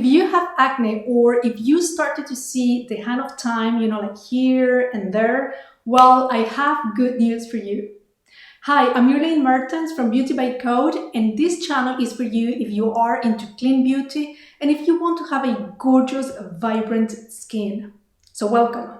if you have acne, or if you started to see the hand of time, like here and there, well, I have good news for you. Hi, I'm Yurlene Mertens from Beauty by Code, and this channel is for you if you are into clean beauty and if you want to have a gorgeous, vibrant skin. So welcome.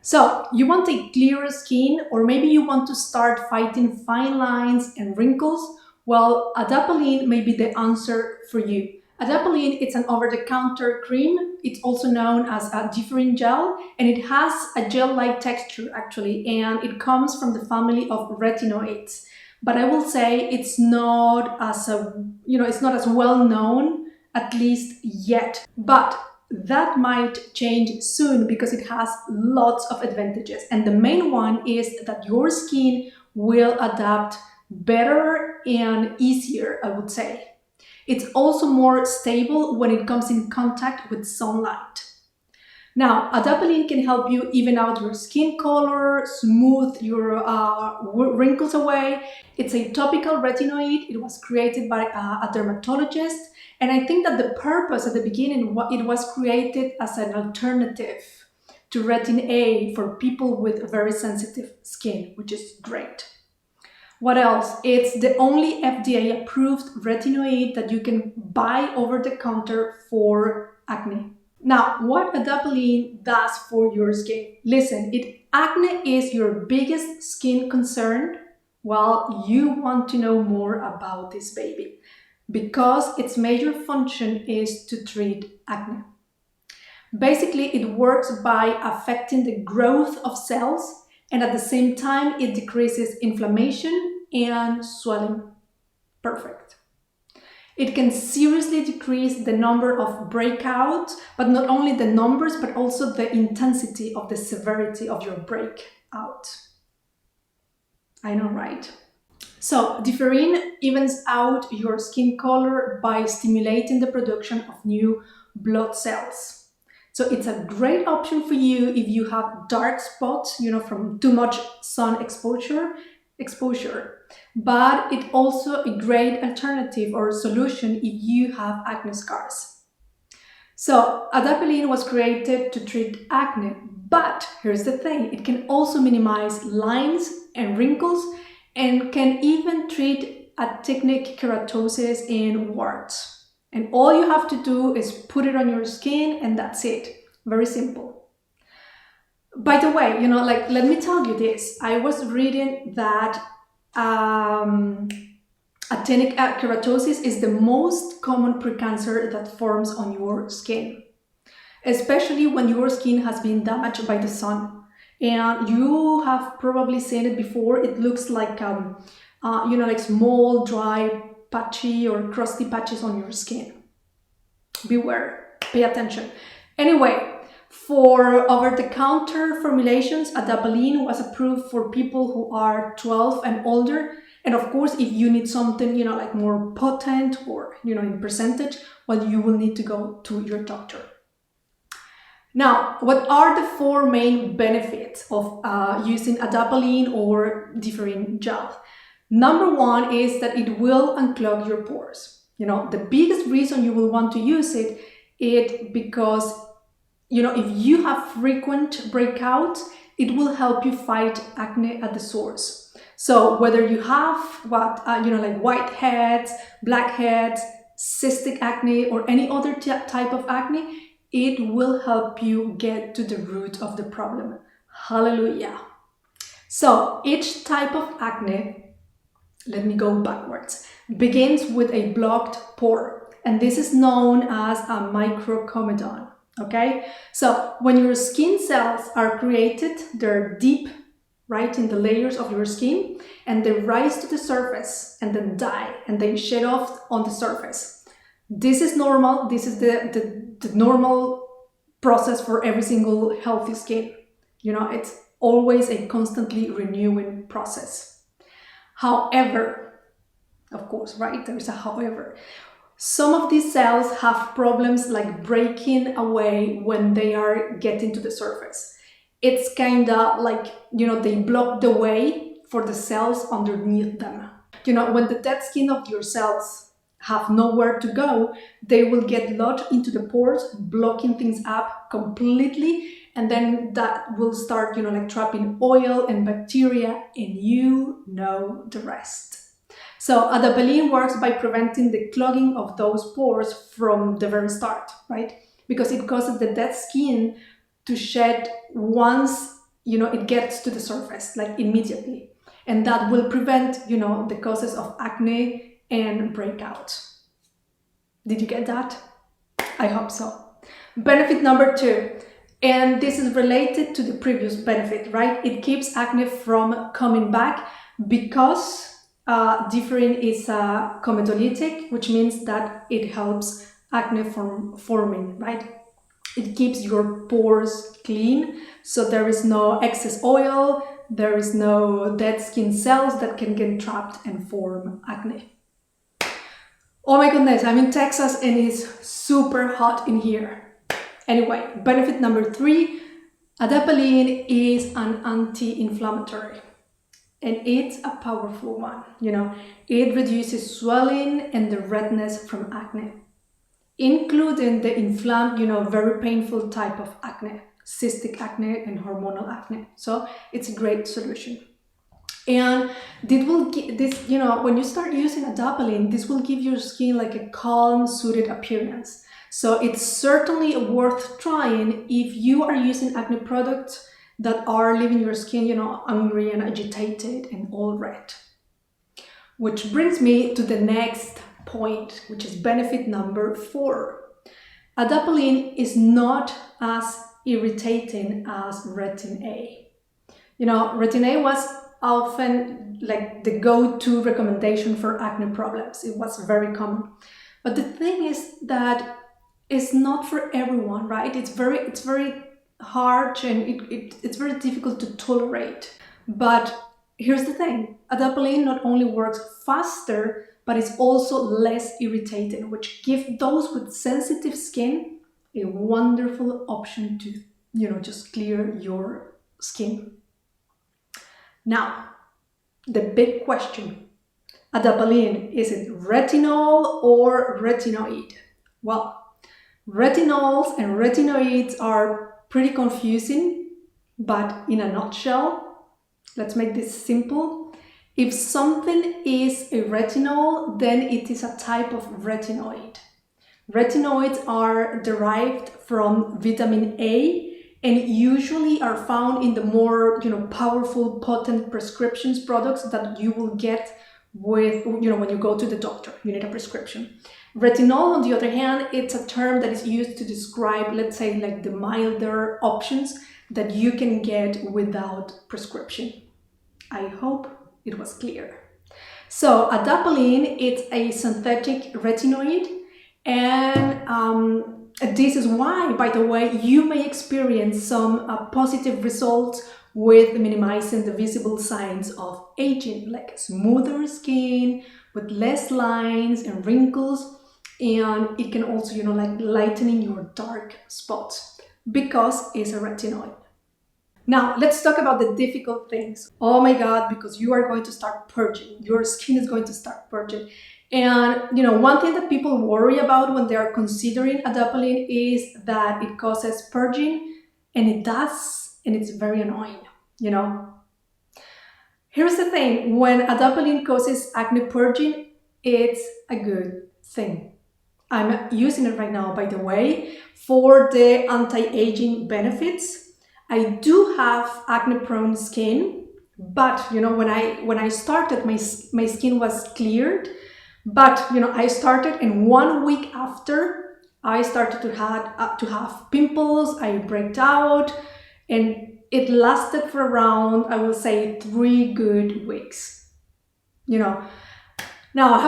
So you want a clearer skin, or maybe you want to start fighting fine lines and wrinkles? Well, Adapalene may be the answer for you. Adapalene, it's an over-the-counter cream. It's also known as a Differin Gel, and it has a gel-like texture actually, and it comes from the family of retinoids. But I will say it's not as it's not as well known, at least yet. But that might change soon because it has lots of advantages. And the main one is that your skin will adapt better and easier, I would say. It's also more stable when it comes in contact with sunlight. Now, Adapalene can help you even out your skin color, smooth your wrinkles away. It's a topical retinoid. It was created by a dermatologist. And I think that the purpose at the beginning, it was created as an alternative to Retin A for people with very sensitive skin, which is great. What else? It's the only FDA-approved retinoid that you can buy over the counter for acne. Now, what Adapalene does for your skin? Listen, if acne is your biggest skin concern, well, you want to know more about this baby, because its major function is to treat acne. Basically, it works by affecting the growth of cells, and at the same time, it decreases inflammation and swelling. Perfect. It can seriously decrease the number of breakouts, but not only the numbers, but also the intensity of the severity of your breakout. I know, right? So, Differin evens out your skin color by stimulating the production of new blood cells. So it's a great option for you if you have dark spots, from too much sun exposure. But it's also a great alternative or solution if you have acne scars. So Adapalene was created to treat acne, but here's the thing, it can also minimize lines and wrinkles, and can even treat actinic keratosis and warts. And all you have to do is put it on your skin, and that's it. Very simple. By the way, let me tell you this. I was reading that actinic keratosis is the most common precancer that forms on your skin, especially when your skin has been damaged by the sun. And you have probably seen it before. It looks like, like small, dry, patchy or crusty patches on your skin. Beware, pay attention. Anyway, for over-the-counter formulations, Adapalene was approved for people who are 12 and older. And of course, if you need something, like more potent or, in percentage, well, you will need to go to your doctor. Now, what are the 4 main benefits of using Adapalene or Differin Gel? Number 1 is that it will unclog your pores. The biggest reason you will want to use it is because, if you have frequent breakouts, it will help you fight acne at the source. So whether you have like whiteheads, blackheads, cystic acne, or any other type of acne, it will help you get to the root of the problem. Hallelujah. So each type of acne, let me go backwards, begins with a blocked pore, and this is known as a microcomedon. Okay, so when your skin cells are created, they're deep, right, in the layers of your skin, and they rise to the surface and then die, and they shed off on the surface. This is normal. This is the normal process for every single healthy skin. It's always a constantly renewing process. However, of course, right, there's a however. Some of these cells have problems like breaking away when they are getting to the surface. It's kind of like, they block the way for the cells underneath them. When the dead skin of your cells have nowhere to go, they will get lodged into the pores, blocking things up completely, and then that will start, like trapping oil and bacteria, and you know the rest. So Adapalene works by preventing the clogging of those pores from the very start, right? Because it causes the dead skin to shed once, it gets to the surface, like immediately. And that will prevent, the causes of acne and breakouts. Did you get that? I hope so. Benefit number 2, and this is related to the previous benefit, right? It keeps acne from coming back because Differin is a comedolatic, which means that it helps acne from forming, right? It keeps your pores clean, so there is no excess oil, there is no dead skin cells that can get trapped and form acne. Oh my goodness, I'm in Texas and it's super hot in here. Anyway, benefit number 3, Adapalene is an anti-inflammatory. And it's a powerful one, It reduces swelling and the redness from acne, including the inflamed, very painful type of acne, cystic acne and hormonal acne. So it's a great solution. And this will give this, when you start using Adapalene, this will give your skin like a calm, soothed appearance. So it's certainly worth trying if you are using acne products that are leaving your skin, angry and agitated and all red. Which brings me to the next point, which is benefit number 4. Adapalene is not as irritating as Retin A. Retin A was often like the go-to recommendation for acne problems. It was very common. But the thing is that it's not for everyone, right? It's very hard and it's very difficult to tolerate. But here's the thing, Adapalene not only works faster, but it's also less irritating, which gives those with sensitive skin a wonderful option to, just clear your skin. Now, the big question, Adapalene, is it retinol or retinoid? Well, retinols and retinoids are pretty confusing, but in a nutshell, let's make this simple. If something is a retinol, then it is a type of retinoid. Retinoids are derived from vitamin A and usually are found in the more, powerful, potent prescriptions products that you will get with, when you go to the doctor, you need a prescription. Retinol, on the other hand, it's a term that is used to describe, let's say, like the milder options that you can get without prescription. I hope it was clear. So Adapalene, it's a synthetic retinoid, and this is why, by the way, you may experience some positive results with minimizing the visible signs of aging, like smoother skin with less lines and wrinkles, and it can also, like lightening your dark spots because it's a retinoid. Now, let's talk about the difficult things. Oh my God, because you are going to start purging. Your skin is going to start purging. And, one thing that people worry about when they are considering Adapalene is that it causes purging, and it does, and it's very annoying, Here's the thing, when Adapalene causes acne purging, it's a good thing. I'm using it right now, by the way, for the anti-aging benefits. I do have acne-prone skin, but when I started, my skin was cleared. But I started, and 1 week after, I started to have pimples. I breaked out, and it lasted for around, I will say, 3 good weeks. Now I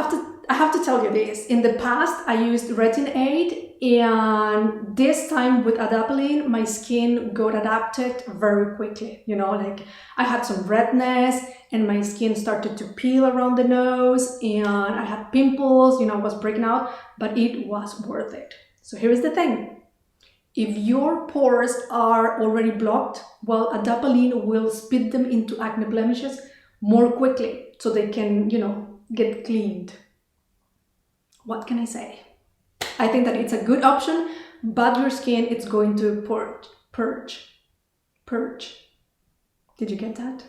have to tell you this. In the past, I used Retinoid, and this time with Adapalene, my skin got adapted very quickly. Like I had some redness, and my skin started to peel around the nose, and I had pimples, I was breaking out, but it was worth it. So here's the thing. If your pores are already blocked, well, Adapalene will speed them into acne blemishes more quickly, so they can, get cleaned. what can I say? I think that it's a good option, but your skin it's going to purge. Did you get that?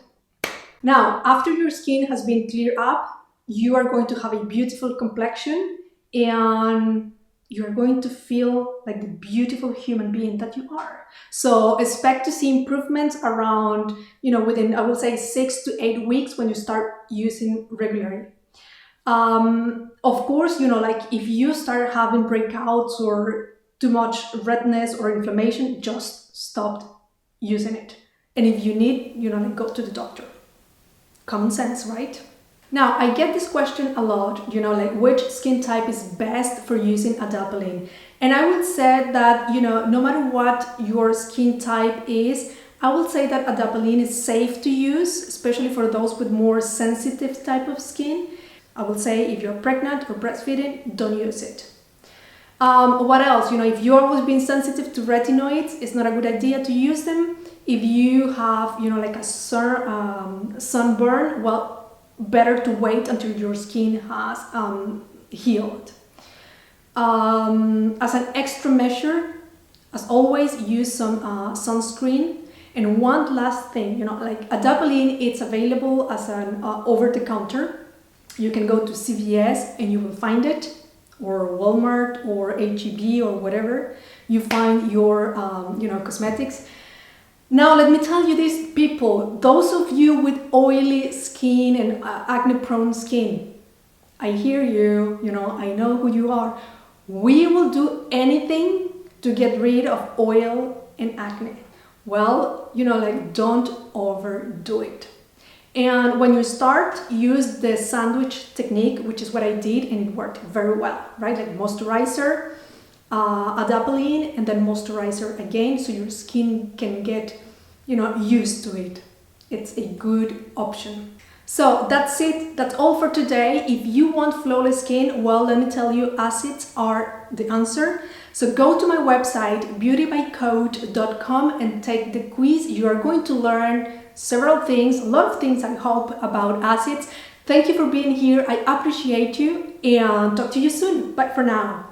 Now, after your skin has been cleared up, you are going to have a beautiful complexion and you're going to feel like the beautiful human being that you are. So expect to see improvements around, within, I will say 6 to 8 weeks when you start using regularly. Of course, like if you start having breakouts or too much redness or inflammation, just stop using it. And if you need, like go to the doctor. Common sense, right? Now, I get this question a lot, like which skin type is best for using Adapalene? And I would say that, no matter what your skin type is, I would say that Adapalene is safe to use, especially for those with more sensitive type of skin. I would say if you're pregnant or breastfeeding, don't use it. What else? If you've always been sensitive to retinoids, it's not a good idea to use them. If you have, like a sunburn, well, better to wait until your skin has healed. As an extra measure, as always, use some sunscreen. And one last thing, like Adapalene, it's available as an over-the-counter. You can go to CVS and you will find it, or Walmart or H-E-B or whatever you find your cosmetics. Now let me tell you this, people, those of you with oily skin and acne-prone skin, I hear you, I know who you are. We will do anything to get rid of oil and acne. Well, like don't overdo it. And when you start, use the sandwich technique, which is what I did, and it worked very well, right? Like moisturizer, Adapalene, and then moisturizer again, so your skin can get, used to it. It's a good option. So that's it. That's all for today. If you want flawless skin, well, let me tell you, acids are the answer. So go to my website, beautybycode.com, and take the quiz. You are going to learn several things, a lot of things I hope about acids. Thank you for being here. I appreciate you and talk to you soon. Bye for now.